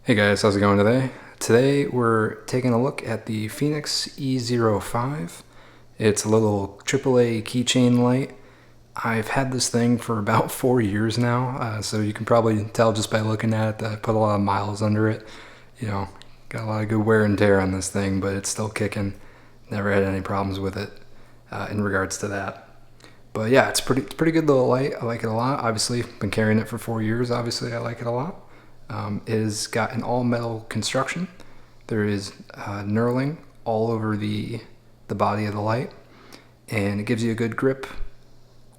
Hey guys, how's it going today? Today we're taking a look at the Fenix E05. It's a little AAA keychain light. I've had this thing for about 4 years now, so you can probably tell just by looking at it that I put a lot of miles under it. You know, got a lot of good wear and tear on this thing, but it's still kicking. Never had any problems with it in regards to that. But yeah, it's pretty good little light. I like it a lot. Obviously, been carrying it for 4 years. Obviously, I like it a lot. It has got an all-metal construction. There is knurling all over the body of the light, and it gives you a good grip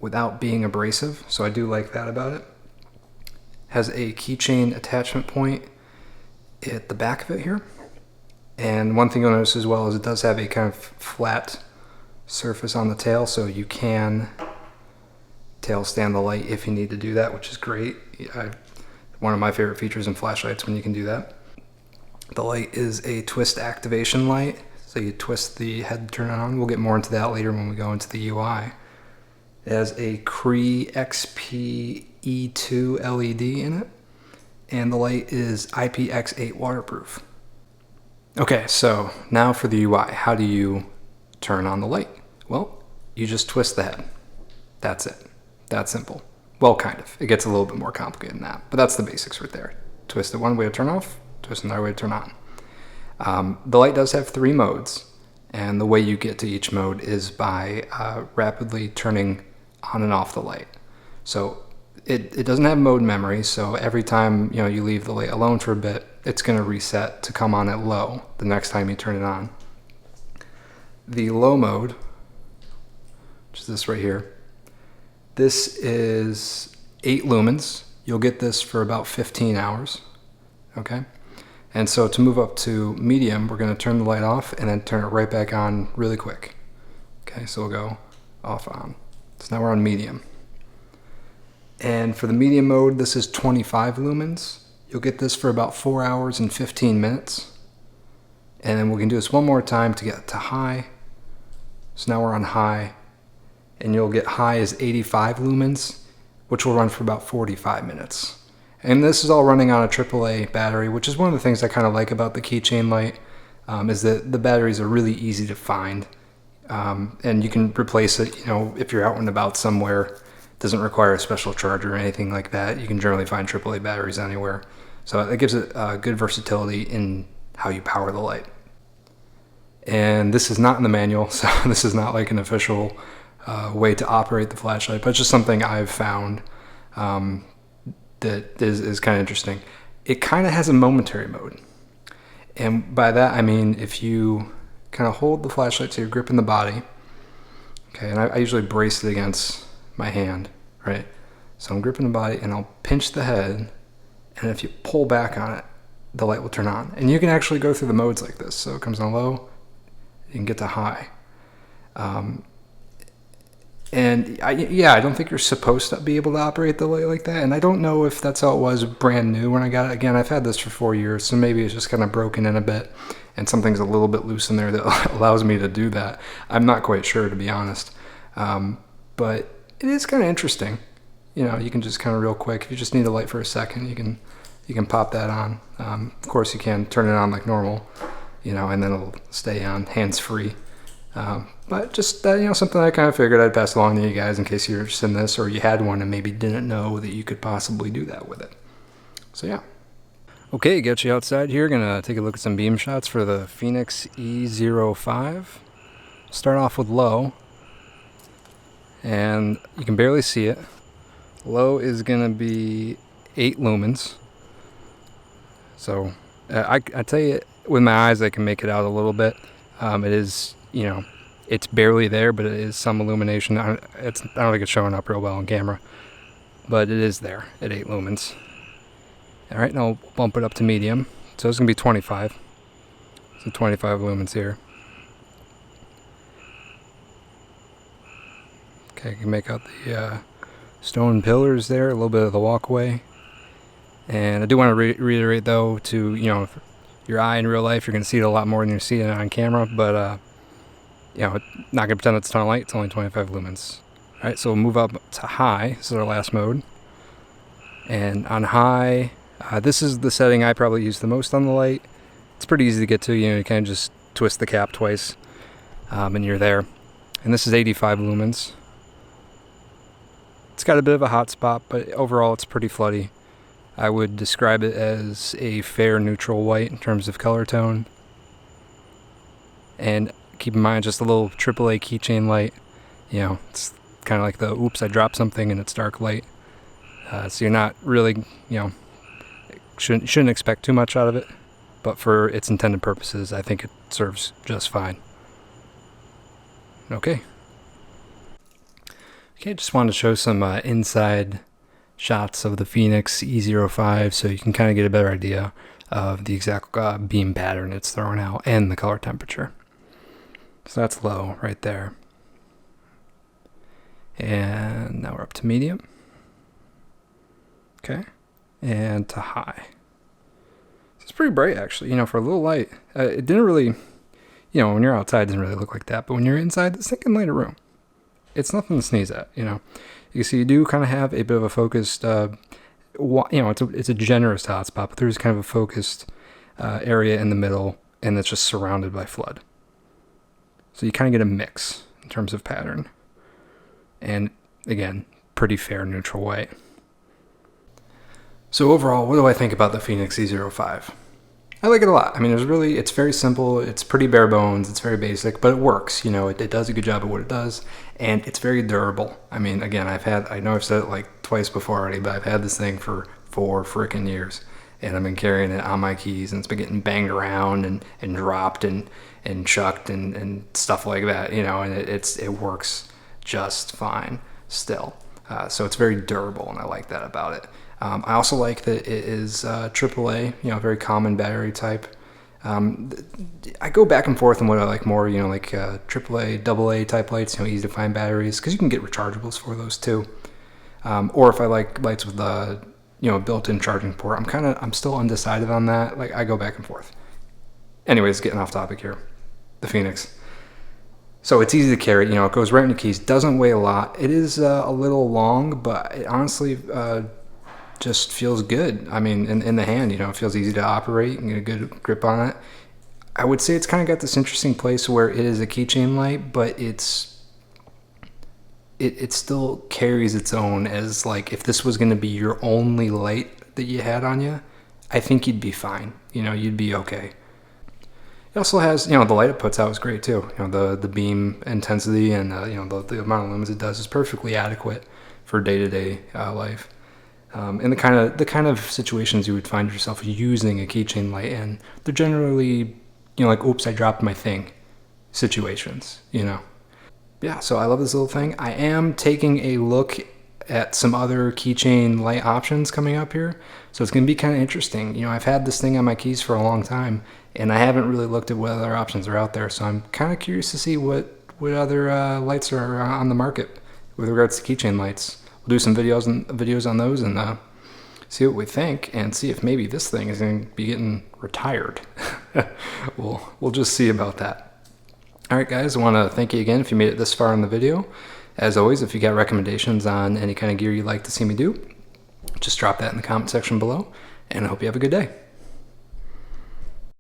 without being abrasive, so I do like that about it. Has a keychain attachment point at the back of it here, and one thing you'll notice as well is it does have a kind of flat surface on the tail, so you can tail stand the light if you need to do that, which is great. One of my favorite features in flashlights when you can do that. The light is a twist activation light, so you twist the head to turn it on. We'll get more into that later when we go into the UI. It has a Cree XP E2 LED in it, and the light is IPX8 waterproof. Okay, so now for the UI. How do you turn on the light? Well, you just twist the head. That's it. That simple. Well, kind of. It gets a little bit more complicated than that, but that's the basics right there. Twist it one way to turn off, twist another way to turn on. The light does have 3 modes, and the way you get to each mode is by rapidly turning on and off the light. So it doesn't have mode memory, so every time you leave the light alone for a bit, it's going to reset to come on at low the next time you turn it on. The low mode, which is this right here, this is 8 lumens. You'll get this for about 15 hours, okay? And so to move up to medium, we're gonna turn the light off and then turn it right back on really quick. Okay, so we'll go off, on. So now we're on medium. And for the medium mode, this is 25 lumens. You'll get this for about 4 hours and 15 minutes. And then we can do this one more time to get to high. So now we're on high. And you'll get high as 85 lumens, which will run for about 45 minutes. And this is all running on a AAA battery, which is one of the things I kind of like about the keychain light, is that the batteries are really easy to find. And you can replace it, if you're out and about somewhere. It doesn't require a special charger or anything like that. You can generally find AAA batteries anywhere. So it gives it good versatility in how you power the light. And this is not in the manual, so this is not like an official way to operate the flashlight, but it's just something I've found that is kind of interesting. It kind of has a momentary mode, and by that I mean if you kind of hold the flashlight so you're gripping the body, okay, and I usually brace it against my hand, right? So I'm gripping the body and I'll pinch the head, and if you pull back on it, the light will turn on. And you can actually go through the modes like this. So it comes on low, you can get to high. And I don't think you're supposed to be able to operate the light like that. And I don't know if that's how it was brand new when I got it. Again, I've had this for 4 years, so maybe it's just kind of broken in a bit and something's a little bit loose in there that allows me to do that. I'm not quite sure, to be honest. But it is kind of interesting. You can just kind of real quick, if you just need a light for a second, you can pop that on. Of course, you can turn it on like normal, and then it'll stay on hands-free. But just something I kind of figured I'd pass along to you guys in case you're interested in this, or you had one and maybe didn't know that you could possibly do that with it. So yeah. Okay, get you outside here. Gonna take a look at some beam shots for the Fenix E05. Start off with low, and you can barely see it. Low is gonna be 8 lumens. So I tell you, with my eyes I can make it out a little bit. It is, it's barely there, but it is some illumination. I don't think it's showing up real well on camera, but it is there at 8 lumens. All right, now I'll bump it up to medium. So it's gonna be 25. So 25 lumens here. Okay, you can make out the stone pillars there, a little bit of the walkway. And I do want to reiterate though, to your eye in real life, you're going to see it a lot more than you're seeing it on camera, but not going to pretend it's a ton of light. It's only 25 lumens. All right, so we'll move up to high. This is our last mode. And on high, This is the setting I probably use the most on the light. It's pretty easy to get to, you kind of just twist the cap twice, and you're there. And this is 85 lumens. It's got a bit of a hot spot, but overall it's pretty floody. I would describe it as a fair neutral white in terms of color tone. And keep in mind, just a little AAA keychain light. It's kind of like the oops, I dropped something and it's dark light. So you're not really, shouldn't expect too much out of it. But for its intended purposes, I think it serves just fine. Okay, just wanted to show some inside shots of the Fenix E05 so you can kind of get a better idea of the exact beam pattern it's throwing out and the color temperature. So that's low right there. And now we're up to medium. Okay, and to high. So it's pretty bright actually, for a little light. It didn't really, when you're outside it doesn't really look like that, but when you're inside, this thing can light a room. It's nothing to sneeze at, You can see you do kind of have a bit of a focused, it's a generous hotspot, but there's kind of a focused area in the middle, and it's just surrounded by flood. So you kind of get a mix in terms of pattern. And again, pretty fair neutral white. So overall, what do I think about the Fenix E05? I like it a lot. I mean, it's very simple. It's pretty bare bones. It's very basic, but it works. It does a good job of what it does, and it's very durable. I mean, again, I know I've said it like twice before already, but I've had this thing for 4 freaking years, and I've been carrying it on my keys, and it's been getting banged around and dropped and chucked and stuff like that. And it works just fine still. So it's very durable, and I like that about it. I also like that it is AAA, very common battery type. I go back and forth on what I like more, like AAA, AA type lights, easy to find batteries, because you can get rechargeables for those too. Or if I like lights with the, built-in charging port, I'm still undecided on that. Like, I go back and forth. Anyways, getting off topic here. The Fenix. So it's easy to carry, it goes right in the keys, doesn't weigh a lot. It is a little long, but it honestly just feels good. I mean, in the hand, it feels easy to operate and get a good grip on it. I would say it's kind of got this interesting place where it is a keychain light, but it still carries its own as, like, if this was going to be your only light that you had on you, I think you'd be fine. You'd be okay. It also has, the light it puts out is great too. The beam intensity and the amount of lumens it does is perfectly adequate for day-to-day life. And the kind of situations you would find yourself using a keychain light in, they're generally, like, oops, I dropped my thing situations, Yeah, so I love this little thing. I am taking a look at some other keychain light options coming up here, so it's going to be kind of interesting. I've had this thing on my keys for a long time, and I haven't really looked at what other options are out there, so I'm kind of curious to see what other lights are on the market with regards to keychain lights. We'll do some videos on those and see what we think, and see if maybe this thing is going to be getting retired. We'll just see about that. All right, guys, I want to thank you again if you made it this far in the video. As always, if you got recommendations on any kind of gear you'd like to see me do, just drop that in the comment section below, and I hope you have a good day.